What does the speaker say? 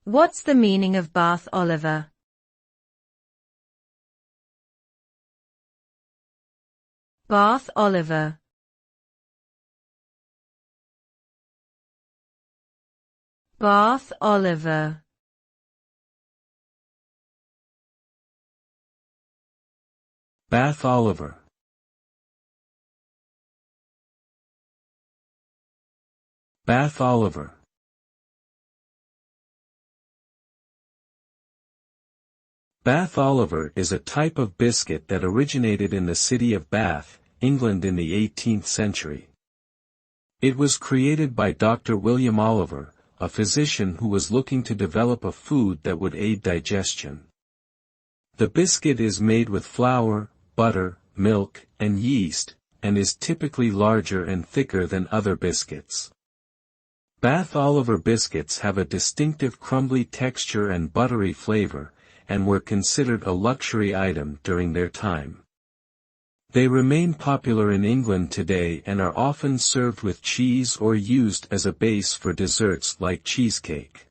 What's the meaning of Bath Oliver? Bath Oliver. Bath Oliver. Bath Oliver. Bath Oliver. Bath Oliver is a type of biscuit that originated in the city of Bath, England in the 18th century. It was created by Dr. William Oliver, a physician who was looking to develop a food that would aid digestion. The biscuit is made with flour, butter, milk, and yeast, and is typically larger and thicker than other biscuits. Bath Oliver biscuits have a distinctive crumbly texture and buttery flavor, and were considered a luxury item during their time. They remain popular in England today and are often served with cheese or used as a base for desserts like cheesecake.